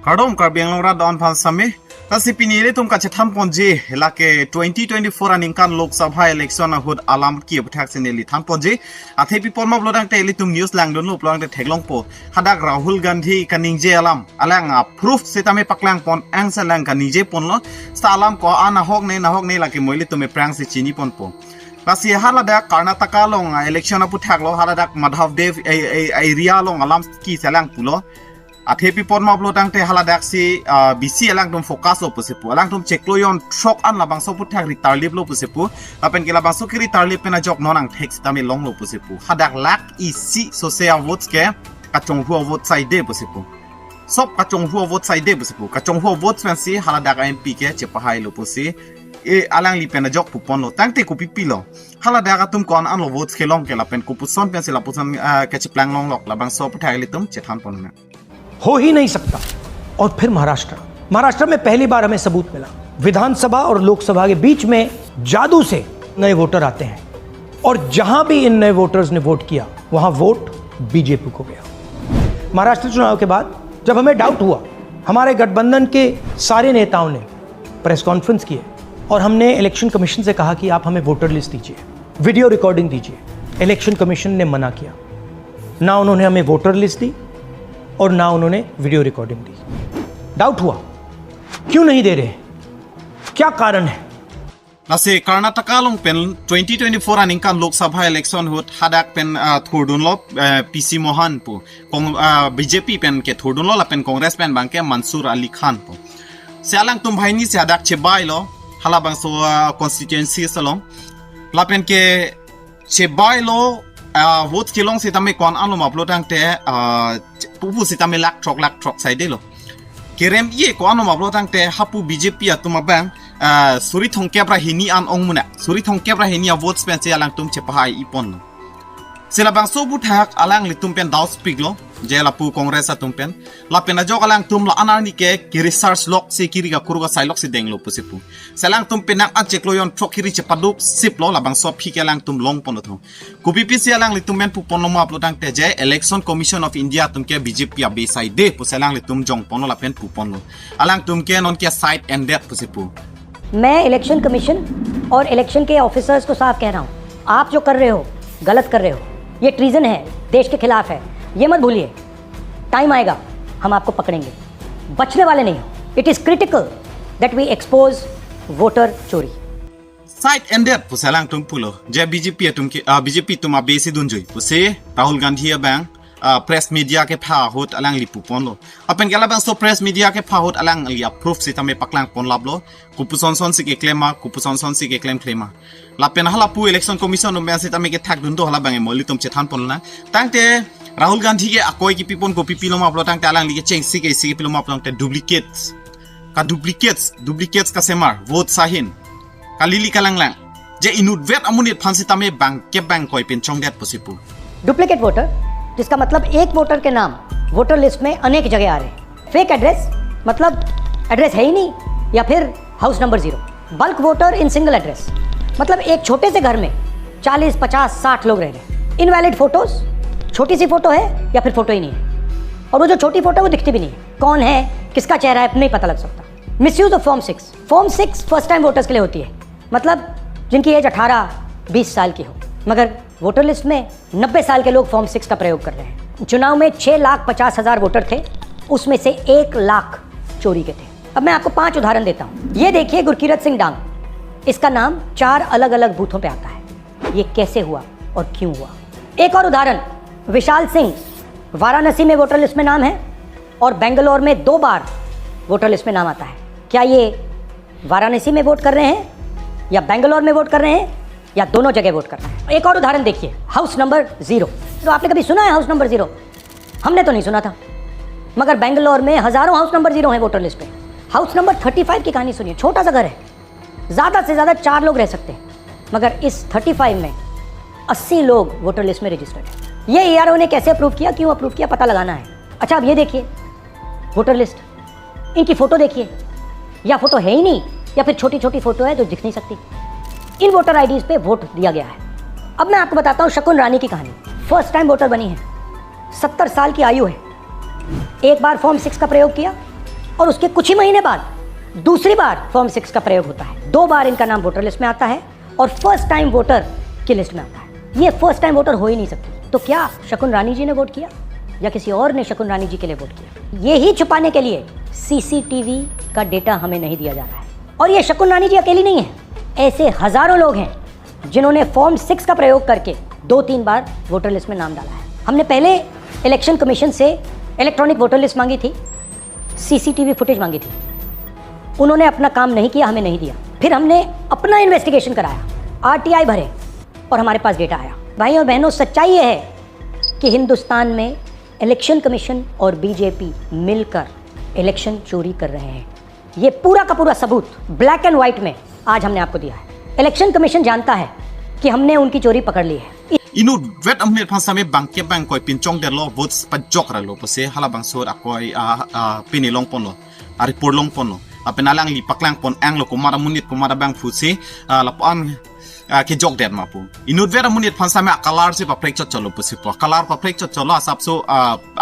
Kardom karbeng longra don phan sami tasi pinile tum kache tham ponje lake 2024 aninkan lok sabha election hud alam ki bthak seneli tham ponje athe pi polma blodang te eli tum news lang don lo plong te theglong po hadak Rahul Gandhi kaning je alam alang proof setame paklang pon angsa lang kanije ponlo sta alam ko ana hok ne lake moile tume prang se chini pon po Kasi halada Karnataka long election apu thaklo halada Madhav Dev area long alam ki selang pulo Athe pi pon mablo tang te haladak si BC alang tum focus lo pusepu alang tum cheklo yon trok an labang so puthak ritarlip lo pusepu apen ke labang so ki ritarlip pena jok nonang text tame long lo pusepu hadak lak isi social votes ke kachong hu vote side pusepu sop kachong hu vote side pusepu kachong hu votes men si haladak MP ke chepahai lo pusi e alang li pena jok pupon lo tang te ku pipi lo haladak atum kon an lo votes ke long ke lapen ku puson pen si lapusan ke cheplang long lok labang so puthak litum chethan pon na हो ही नहीं सकता। और फिर महाराष्ट्र में पहली बार हमें सबूत मिला विधानसभा और लोकसभा के बीच में जादू से नए वोटर आते हैं और जहां भी इन नए वोटर्स ने वोट किया वहां वोट बीजेपी को गया। महाराष्ट्र चुनाव के बाद जब हमें डाउट हुआ हमारे गठबंधन के सारे नेताओं ने प्रेस कॉन्फ्रेंस किए और हमने इलेक्शन कमीशन से कहा कि आप हमें वोटर लिस्ट दीजिए, वीडियो रिकॉर्डिंग दीजिए। इलेक्शन कमीशन ने मना किया, ना उन्होंने हमें वोटर लिस्ट दी और ना उन्होंने वीडियो रिकॉर्डिंग दी। डाउट हुआ क्यों नहीं दे रहे, क्या कारण है? Nasi Karnataka long pen 2024 aninkan Lok Sabha election hut hadak pen thurdun lo PC Mohan pu kong BJP pen ke thurdun lo la pen Congress pen bang ke Mansur Ali Khan pu sealang tum bhai ni se hadak chebai lo hala bang so constituency salong la pen ke chebai lo vote kilong se tame kon anu maplotang te pupu se tame lak trok side lo kerem ye ko anu maplotang te hapu BJP atuma bang suri thongkebra hini an ongmuna suri thongkebra hini vote spence alang tum chepahai ipon sila bang so buthak alang litum pen daw speak lo jela pu congress atum pen la pen ajok alang tum la anani ke ki research lok se kiriga kuruga sailok se denglo pusipu selang tum pen ak cheklo yon trokiri chepaduk sip lo la bang so phik alang tum long pon tho kupipi se alang litum men pu pon mo uploadang te je election commission of india tum ke BJP a beside de pu selang litum jong pon la pen pu pon lo alang tum ke non ke side and that pusipu मैं election commission और election के officers को साफ कह रहा हूँ, आप जो कर रहे हो गलत कर रहे हो, ये ट्रीजन है, देश के खिलाफ है, ये मत भूलिए। टाइम आएगा हम आपको पकड़ेंगे, बचने वाले नहीं हो। It is critical that we expose voter चोरी। Side ended pusalang tum pulo je BJP tum ki BJP tum abesi dunjui puse Rahul Gandhi bang press media ke pha hot alang li pupon lo apen gala bang so press media ke pha hot alang li approve si tame paklang pon lablo kupuson son si ke claima kupuson son si ke claima la pen hala pu election commission no mesi tame ke thak dun do hala bang moli tum chethan pon na tangte Rahul Gandhi ke akoi ki pipon ko pipilo ma aplo tangte alang li ke cheng si ke pilo ma aplo te duplicates ka semar vote sahin kalili kalanglang je inut vet amunit phansi tame bang ke bang koi pen chongdet posipu duplicate voter जिसका मतलब एक voter के नाम voter list में अनेक जगह आ रहे हैं। फेक एड्रेस मतलब एड्रेस है ही नहीं या फिर house number 0। Bulk voter in single address मतलब एक छोटे से घर में 40, 50, 60 लोग रह रहे हैं। इनवैलिड फोटोज, छोटी सी फोटो है या फिर फोटो ही नहीं है और वो जो छोटी फोटो है वो दिखती भी नहीं है, कौन है किसका चेहरा है नहीं पता लग सकता। Misuse of form 6 first time voters के लिए होती है, मतलब जिनकी एज 18-20 साल की हो, मगर वोटर लिस्ट में 90 साल के लोग फॉर्म 6 का प्रयोग कर रहे हैं। चुनाव में 6,50,000 वोटर थे, उसमें से 1 लाख चोरी के थे। अब मैं आपको 5 उदाहरण देता हूँ। ये देखिए गुरकीरत सिंह डांग, इसका नाम 4 अलग अलग बूथों पे आता है। ये कैसे हुआ और क्यों हुआ? एक और उदाहरण, विशाल सिंह, वाराणसी में वोटर लिस्ट में नाम है और बेंगलोर में 2 बार वोटर लिस्ट में नाम आता है। क्या ये वाराणसी में वोट कर रहे हैं या बेंगलोर में वोट कर रहे हैं या दोनों जगह वोट करना है? एक और उदाहरण देखिए, हाउस नंबर 0। तो आपने कभी सुना है हाउस नंबर 0? हमने तो नहीं सुना था, मगर बेंगलोर में हजारों हाउस नंबर 0 हैं वोटर लिस्ट पे। हाउस नंबर 35 की कहानी सुनिए, छोटा सा घर है, ज़्यादा से ज़्यादा 4 लोग रह सकते हैं, मगर इस 35 में 80 लोग वोटर लिस्ट में रजिस्टर्ड है। ये ERO ने कैसे अप्रूव किया, क्यों अप्रूव किया, पता लगाना है। अच्छा अब ये देखिए वोटर लिस्ट, इनकी फ़ोटो देखिए, या फ़ोटो है ही नहीं या फिर छोटी छोटी फ़ोटो है जो दिख नहीं सकती। इन वोटर आईडीज़ पे वोट दिया गया है। अब मैं आपको बताता हूँ शकुन रानी की कहानी। फर्स्ट टाइम वोटर बनी है, 70 साल की आयु है, एक बार फॉर्म 6 का प्रयोग किया, और उसके कुछ ही महीने बाद दूसरी बार फॉर्म 6 का प्रयोग होता है। 2 बार इनका नाम वोटर लिस्ट में आता है और फर्स्ट टाइम वोटर की लिस्ट में आता है। ये फर्स्ट टाइम वोटर हो ही नहीं सकती। तो क्या शकुन रानी जी ने वोट किया या किसी और ने शकुन रानी जी के लिए वोट किया? ये ही छुपाने के लिए सीसीटीवी का डेटा हमें नहीं दिया जा रहा है। और ये शकुन रानी जी अकेली नहीं है, ऐसे हजारों लोग हैं जिन्होंने फॉर्म 6 का प्रयोग करके 2-3 बार वोटर लिस्ट में नाम डाला है। हमने पहले इलेक्शन कमीशन से इलेक्ट्रॉनिक वोटर लिस्ट मांगी थी, सीसीटीवी फुटेज मांगी थी, उन्होंने अपना काम नहीं किया, हमें नहीं दिया। फिर हमने अपना इन्वेस्टिगेशन कराया, आरटीआई भरे और हमारे पास डेटा आया। भाई और बहनों, सच्चाई ये है कि हिंदुस्तान में इलेक्शन कमीशन और बीजेपी मिलकर इलेक्शन चोरी कर रहे हैं। ये पूरा का पूरा सबूत ब्लैक एंड व्हाइट में आज हमने आपको दिया है। इलेक्शन कमीशन जानता है कि हमने उनकी चोरी पकड़ ली है। inu vet amne phasa me bangke bang koi pinchong de lo votes pajok ra lo pose hala bang sor akoi pinilong pon lo ari porlong pon lo apenalang li paklang pon ang lo kumara munit kumara bang fusi lapan ke jok det ma pu inu vet amunit phasa me color se paprek chot cholo pose po color paprek chot cholo asap so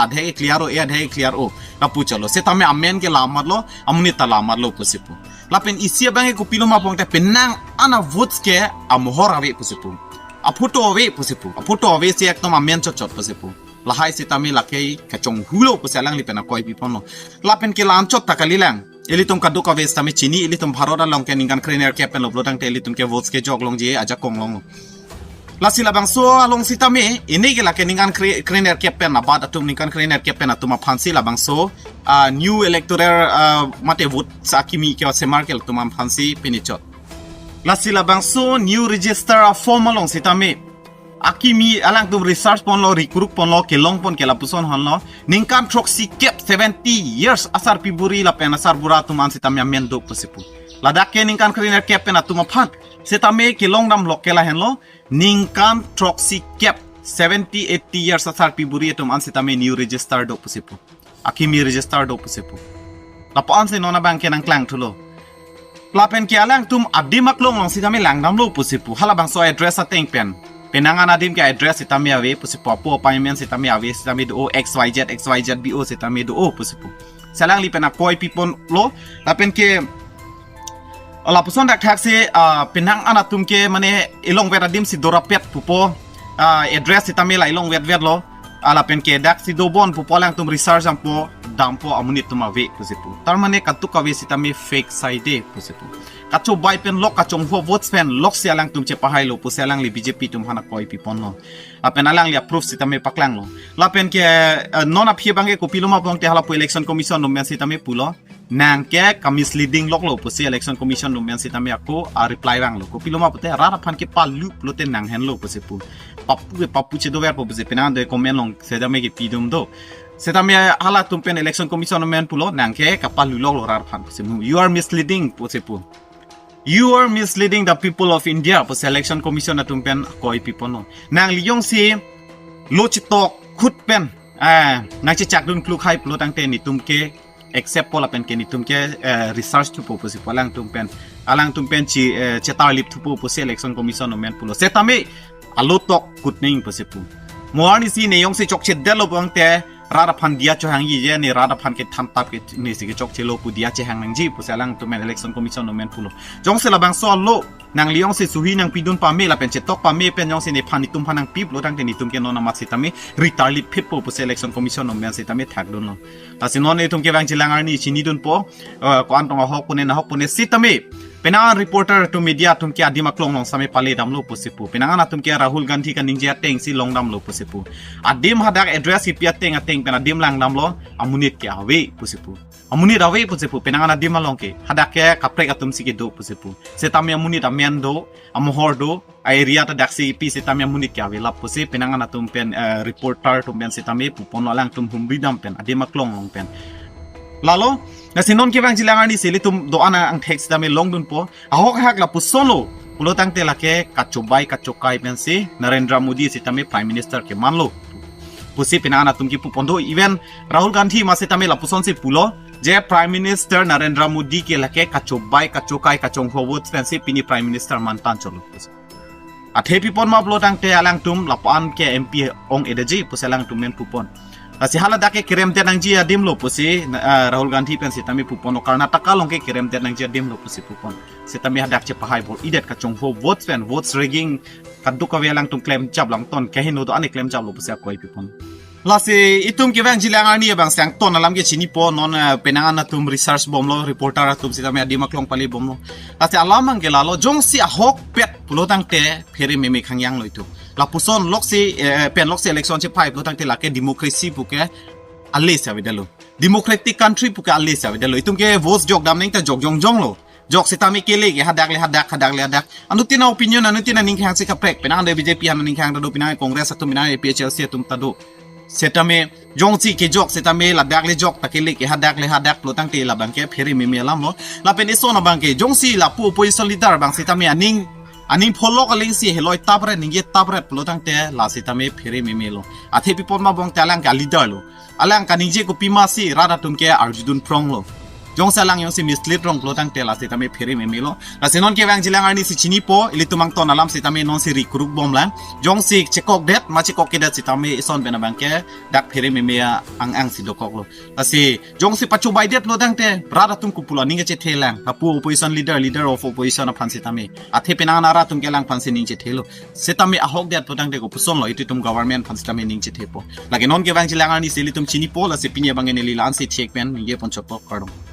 adhe clear o adhe clear o lapu cholo se tame amen ke lamar lo amunit talamar lo pose po lapen isia bang ko pilo ma pon te penang ana votes ke amhor ave pose po aputo ave posipu aputo ave se ekdom amen chot posipu lahai se tami lakai kachong hulo posalang lipena koi pipono lapen ke lan chot takalilang elitum kaduk ave tami chini elitum bharora long ke ningan krener ke pen loblotang te elitum ke votes ke jog long je aja kong long lasila bang so along sitame ini ke lake ningan krener ke pen abad atum ningan krener ke pen atuma phansi la bang so new electoral mate vote sakimi ke semar ke tuma phansi pinichot lasila bang so new register a form along sitame akimi alang tu research pon lo recruit pon lo kelong pon kela puson hon lo ningkan proxy cap 70 years asar piburi la pen asar bura tuman sitame amen do posipu ladak ke ningkan kriner cap pen atuma phan sitame kelong dam lokela hen lo ningkan proxy cap 70-80 years asar piburi tuman sitame new register do posipu akimi register do posipu lapan se nona bang ke nang klang thulo lapen ke alang tum adimak long long sitame langdam lo pusipu hala bang so address ateng pen penangan adim ke address sitame ave pusipu apo appointment sitame ave sitame do xyz bo sitame do pusipu salang li pena koi pipon lo lapen ke ala puson dak thak se penang anatum ke mane ilong vet adim si dorapet pupo address sitame la ilong vet lo ala pen ke dak si dobon pupo lang tum research ampo dampo amunit tuma ve pusipu tarmane katuk ave sitame fake side pusipu kacho bai pen lok kachong ho votes pen lok sialang tum che pahai lo pusialang li BJP tum hana koi pipon lo apen alang li approve sitame paklang lo lapen ke non aphi bange ko piloma pong te hala po election commission no men sitame pulo nang ke ka misleading lok lo pusi election commission no men sitame ako a reply bang lo ko piloma pote rara phan ke palu plote nang hen lo pusipu papu che do ver po pusi penan de comment long sedame ke pidum do setame hala tumpen election commission men pulo nangke kapal lulok lorar phan pusimu you are misleading pusipu you are misleading the people of India pus election commission tumpen koi people no nang liyong si lochitok khut pen nang che chak dun kluk hai pulo tangte ni tumke except pola pen ke ni tumke research tu pusipu alang tumpen chi chetar lip tu pusi election commission men pulo setame alotok kutning pusipu moani si ne yong si chok che delo bangte rada phan dia cho hang yi je ni rada phan ke tham tap ke ni si ke chok che lo pu dia che hang nang ji pu salang to men election commission no men pulo jong se la bang so lo nang liong se suhi nang pidun pa me la pen che tok pa me pen jong se ni phan ni tum phanang pip lo tang te ni tum ke no na mat si tami retarli phit po pu election commission no men si tami thak dun lo ta si non e tum ke bang chilang ar ni chini dun po ko an tong hok pune si tami penangan reporter to media tum ke adima klong long same pale dam lo pusipu penangan atum ke Rahul Gandhi kan ningja teng si long dam lo pusipu adim hadak address hi pia teng pen adim lang dam lo amunit ke ave pusipu amunit ave pusipu penangan adim long ke hadak ke kaprek atum si ke do pusipu setami amunit amen do amohor do area ta dak si pi setami amunit ke ave la pusi penangan atum pen reporter tum pen setami pupon lang tum humbi dam pen adim klong long pen lalo na sinon ke bang jilangan ni sili tum do ana ang text dame long dun po ahok hak la pusolo pulo tang te lake kachobai kachokai pensi Narendra Modi sitame prime minister ke manlo pusi pinana tum ki pupondo even Rahul Gandhi ma sitame la puson si pulo je prime minister Narendra Modi ke lake kachobai kachokai kachong howot pensi pini prime minister mantan cholo athepi pon ma pulo tang te alang tum lapan ke MP ong edaji puselang tum men pupon asi halada ke kerem te nang jia dim lo pusi Rahul Gandhi pen sitami pupon Karnataka long ke kerem te nang jia dim lo pusi pupon sitami hadak che pahai bol idet ka chongho votes rigging kaddu ka welang tung claim jab lang ton ke hinu do ani claim jab lo pusi akoi pupon lasi itum ke bang jilang ani bang sang ton alam ke chini po non penangan na tum research bom lo reporter atum sitami adi maklong pali bom lo lasi alamang ke lalo jong si ahok pet pulotang te pheri meme khangyang lo itu lapuson loksi pen loksi election che phai pulotang te lake democracy puke alle sa vidalo democratic country puke alle sa vidalo itum ke votes jog dam ning ta jog jong lo jok sitami kele ke hadak anu tina opinion anu tina ning khang se ka prek penang de BJP anu ning khang do pinang congress atum pinang PHLC atum tado setame jongsi ke jok setame ladak le jok takele ke hadak plotang te labang ke pheri meme lam lo la pen iso na bang ke jongsi la pu opposition leader bang setame aning follow kaling si heloi tabre ninge tabre plotang te la setame pheri meme lo athe pipon ma bong talang ka leader lo alang ka ninje ko pima si rada tum ke arjudun prong lo jong salang yong si mislead rong plotang te la sitame pheri memelo la sinon ke wang jilang ani si chini po ili tumang ton alam sitame non si recruit bom lang jong si chekok det ma chekok ke det sitame ison bena bangke dak pheri memea ang si dokok lo la si jong si pachu bai det plotang te rada tum kupula ninge che thelang apu opposition leader of opposition aphan sitame athe penang nara tum ke lang phan si ning che thelo sitame ahok det plotang te ko puson lo itu tum government phan sitame ning che thepo lagi non ke wang jilang ani si ili tum chini po la si pinya bangene li lan si check pen ninge pon chopok kardong